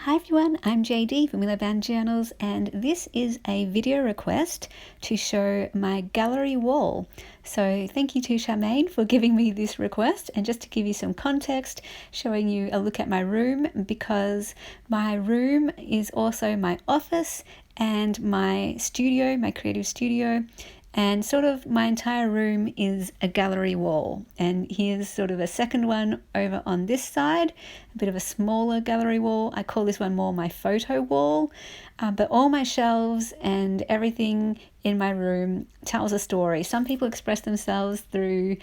Hi everyone, I'm JD from Willow Bound Journals, and this is a video request to show my gallery wall. So thank you to Charmaine for giving me this request, and just to give you some context, showing you a look at my room, because my room is also my office and my studio, my creative studio. And sort of my entire room is a gallery wall. And here's sort of a second one over on this side, a bit of a smaller gallery wall. I call this one more my photo wall. But all my shelves and everything in my room tells a story. Some people express themselves through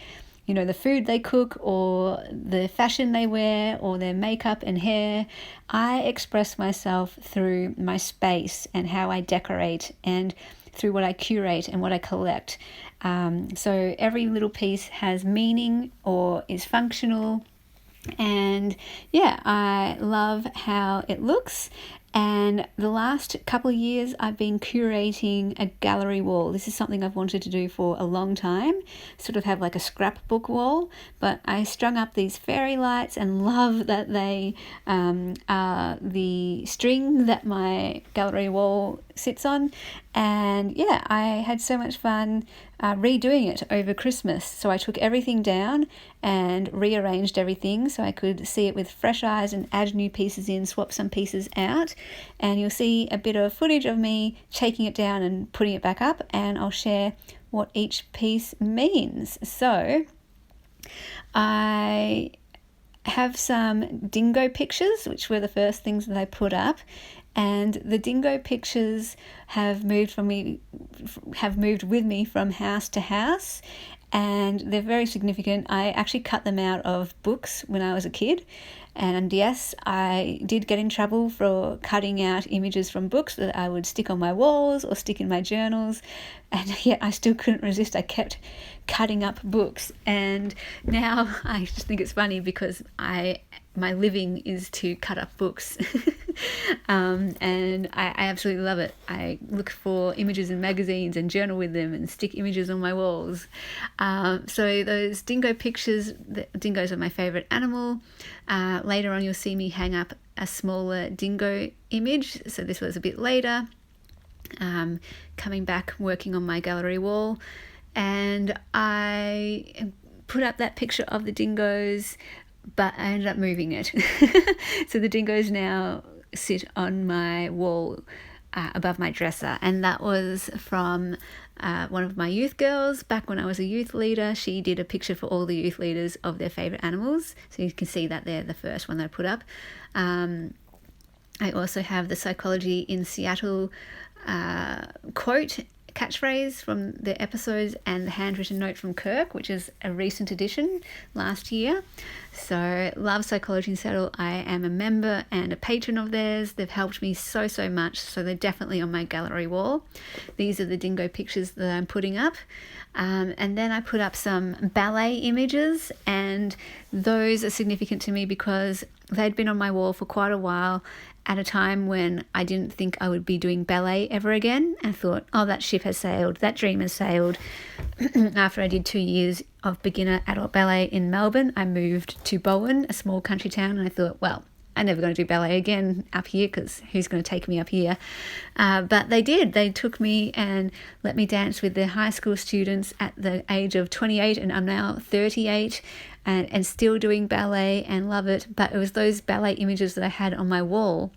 the food they cook or the fashion they wear or their makeup and hair. I express myself through my space and how I decorate and through what I curate and what I collect. So every little piece has meaning or is functional. And yeah, I love how it looks. And the last couple of years, I've been curating a gallery wall. This is something I've wanted to do for a long time, sort of have like a scrapbook wall. But I strung up these fairy lights and love that they are the string that my gallery wall sits on. And yeah, I had so much fun redoing it over Christmas. So I took everything down and rearranged everything so I could see it with fresh eyes and add new pieces in, swap some pieces out. And you'll see a bit of footage of me taking it down and putting it back up, and I'll share what each piece means. So I have some dingo pictures, which were the first things that I put up. And the dingo pictures have moved with me from house to house, and they're very significant. I actually cut them out of books when I was a kid. And yes, I did get in trouble for cutting out images from books that I would stick on my walls or stick in my journals. And yet I still couldn't resist. I kept cutting up books. And now I just think it's funny because my living is to cut up books. And I absolutely love it. I look for images in magazines and journal with them and stick images on my walls. So those dingo pictures, the dingoes are my favorite animal. Later on you'll see me hang up a smaller dingo image. So this was a bit later, coming back working on my gallery wall. And I put up that picture of the dingoes, but I ended up moving it. So the dingoes now sit on my wall above my dresser. And that was from one of my youth girls back when I was a youth leader. She did a picture for all the youth leaders of their favourite animals. So you can see that there, the first one that I put up. I also have the Psychology in Seattle catchphrase from the episodes, and the handwritten note from Kirk, which is a recent addition last year. So love Psychology in Seattle. I am a member and a patron of theirs. They've helped me so much, so they're definitely on my gallery wall. These are the dingo pictures that I'm putting up. And then I put up some ballet images, and those are significant to me because they'd been on my wall for quite a while at a time when I didn't think I would be doing ballet ever again. I thought, oh, that ship has sailed, that dream has sailed. After I did 2 years of beginner adult ballet in Melbourne, I moved to Bowen, a small country town, and I thought, well, I'm never going to do ballet again up here because who's going to take me up here? But they did. They took me and let me dance with their high school students at the age of 28, and I'm now 38 and still doing ballet and love it. But it was those ballet images that I had on my wall,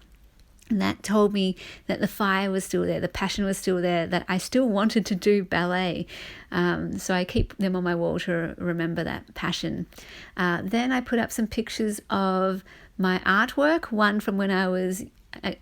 and that told me that the fire was still there, the passion was still there, that I still wanted to do ballet. So I keep them on my wall to remember that passion. Then I put up some pictures of my artwork, one from when I was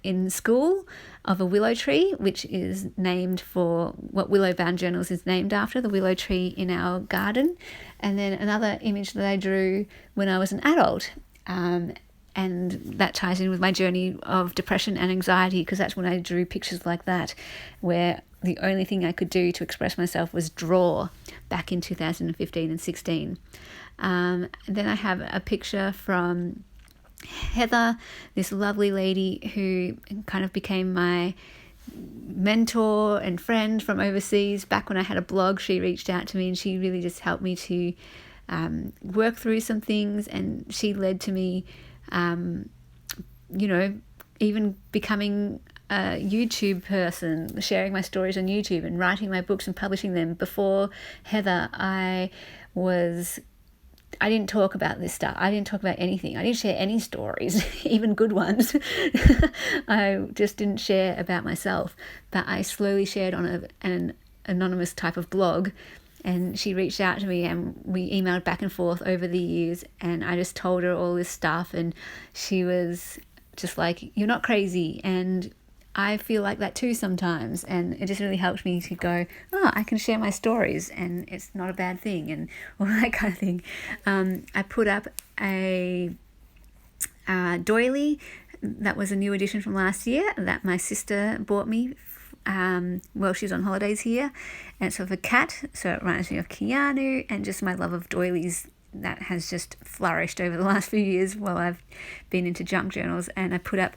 in school, of a willow tree, which is named for what Willow Bound Journals is named after, the willow tree in our garden. And then another image that I drew when I was an adult. And that ties in with my journey of depression and anxiety, because that's when I drew pictures like that, where the only thing I could do to express myself was draw back in 2015 and 16. Then I have a picture from Heather, this lovely lady who kind of became my mentor and friend from overseas. Back when I had a blog, she reached out to me and she really just helped me to work through some things, and she led to me even becoming a YouTube person, sharing my stories on YouTube and writing my books and publishing them. Before Heather, I didn't talk about this stuff. I didn't talk about anything. I didn't share any stories, even good ones. I just didn't share about myself. But I slowly shared on an anonymous type of blog, and she reached out to me and we emailed back and forth over the years, and I just told her all this stuff, and she was just like, you're not crazy, and I feel like that too sometimes. And it just really helped me to go, oh, I can share my stories and it's not a bad thing, and all that kind of thing. I put up a doily that was a new edition from last year that my sister bought me while she's on holidays here, and it's of a cat, so it reminds me of Keanu, and just my love of doilies that has just flourished over the last few years while I've been into junk journals. And I put up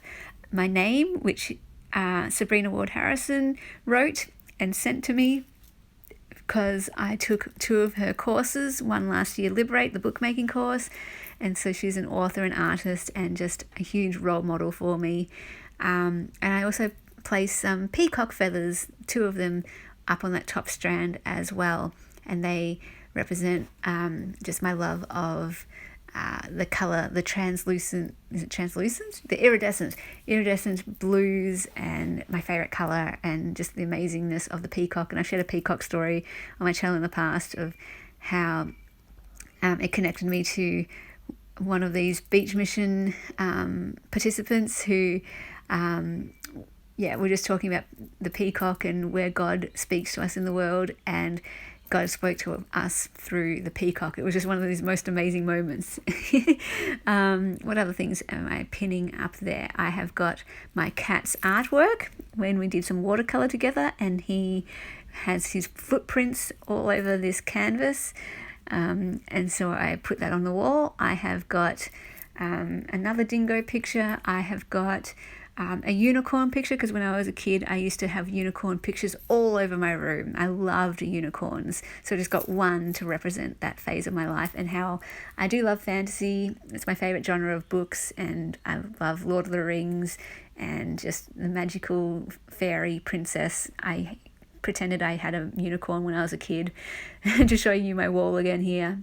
my name, which Sabrina Ward Harrison wrote and sent to me because I took 2 of her courses, one last year, Liberate, the bookmaking course, and so she's an author and artist and just a huge role model for me. And I also placed some peacock feathers, 2 of them, up on that top strand as well, and they represent just my love of the colour, the translucent, is it translucent? The iridescent blues, and my favourite colour, and just the amazingness of the peacock. And I've shared a peacock story on my channel in the past of how it connected me to one of these beach mission participants who we're just talking about the peacock and where God speaks to us in the world, and God spoke to us through the peacock. It was just one of these most amazing moments. What other things am I pinning up there? I have got my cat's artwork when we did some watercolour together, and he has his footprints all over this canvas. And so I put that on the wall. I have got another dingo picture. I have got a unicorn picture, because when I was a kid I used to have unicorn pictures all over my room. I loved unicorns, so I just got one to represent that phase of my life, and how I do love fantasy. It's my favourite genre of books, and I love Lord of the Rings and just the magical fairy princess. I pretended I had a unicorn when I was a kid to show you my wall again here.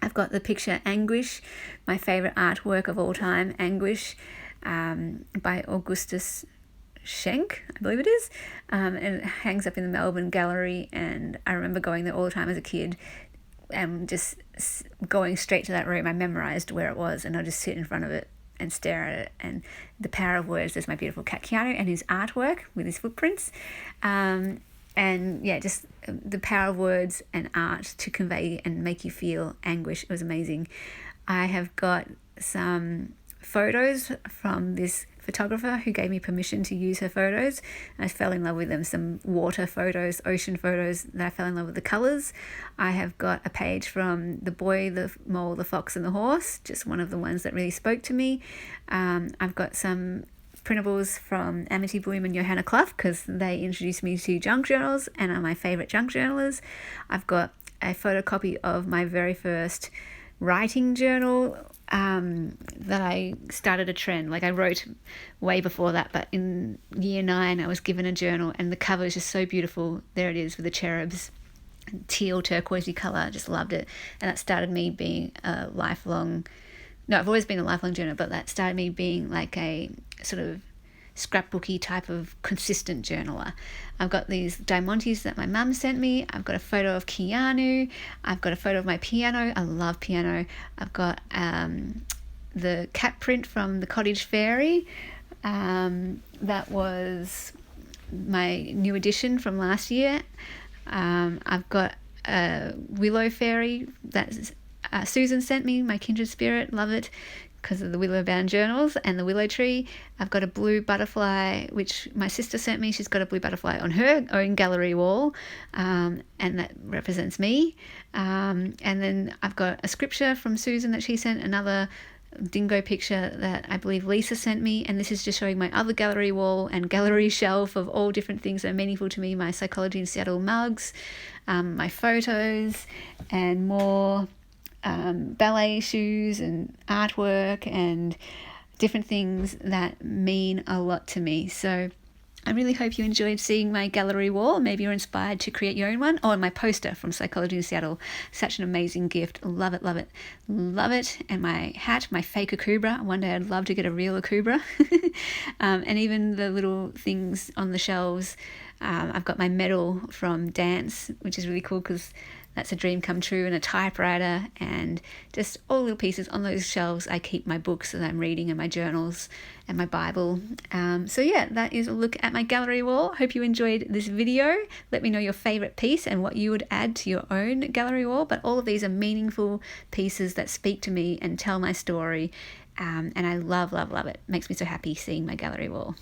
I've got the picture Anguish, my favourite artwork of all time, Anguish, by Augustus Schenk, I believe it is, and it hangs up in the Melbourne Gallery, and I remember going there all the time as a kid and just going straight to that room. I memorised where it was, and I'll just sit in front of it and stare at it. And the power of words, there's my beautiful cat Keanu and his artwork with his footprints, and just the power of words and art to convey and make you feel anguish. It was amazing. I have got some photos from this photographer who gave me permission to use her photos. I fell in love with them. Some water photos, ocean photos that I fell in love with the colours. I have got a page from The Boy, the Mole, the Fox and the Horse, just one of the ones that really spoke to me. I've got some printables from Amity Bloom and Johanna Clough, because they introduced me to junk journals and are my favourite junk journalers. I've got a photocopy of my very first writing journal that I started a trend. Like, I wrote way before that, but in year 9 I was given a journal, and the cover is just so beautiful. There it is with the cherubs, teal turquoisey colour. I just loved it, and that started me being a lifelong, I've always been a lifelong journaler, but that started me being like a sort of scrapbooky type of consistent journaler. I've got these diamantes that my mum sent me. I've got a photo of Keanu. I've got a photo of my piano. I love piano. I've got the cat print from the Cottage Fairy. That was my new edition from last year. I've got a willow fairy that Susan sent me, my kindred spirit. Love it because of the willow bound journals and the willow tree. I've got a blue butterfly which my sister sent me. She's got a blue butterfly on her own gallery wall, and that represents me. And then I've got a scripture from Susan that she sent, another dingo picture that I believe Lisa sent me, and this is just showing my other gallery wall and gallery shelf of all different things that are meaningful to me. My Psychology in Seattle mugs, my photos, and more ballet shoes and artwork and different things that mean a lot to me. So I really hope you enjoyed seeing my gallery wall. Maybe you're inspired to create your own one. Oh, and my poster from Psychology in Seattle. Such an amazing gift. Love it, love it, love it. And my hat, my fake akubra. One day I'd love to get a real akubra. And even the little things on the shelves. I've got my medal from dance, which is really cool because that's a dream come true, and a typewriter, and just all little pieces on those shelves. I keep my books that I'm reading and my journals and my Bible. So yeah, that is a look at my gallery wall. Hope you enjoyed this video. Let me know your favorite piece and what you would add to your own gallery wall. But all of these are meaningful pieces that speak to me and tell my story. And I love, love, love it. Makes me so happy seeing my gallery wall.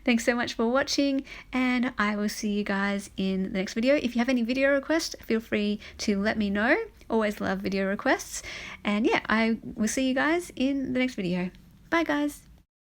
Thanks so much for watching, and I will see you guys in the next video. If you have any video requests, feel free to let me know. Always love video requests. And yeah, I will see you guys in the next video. Bye guys.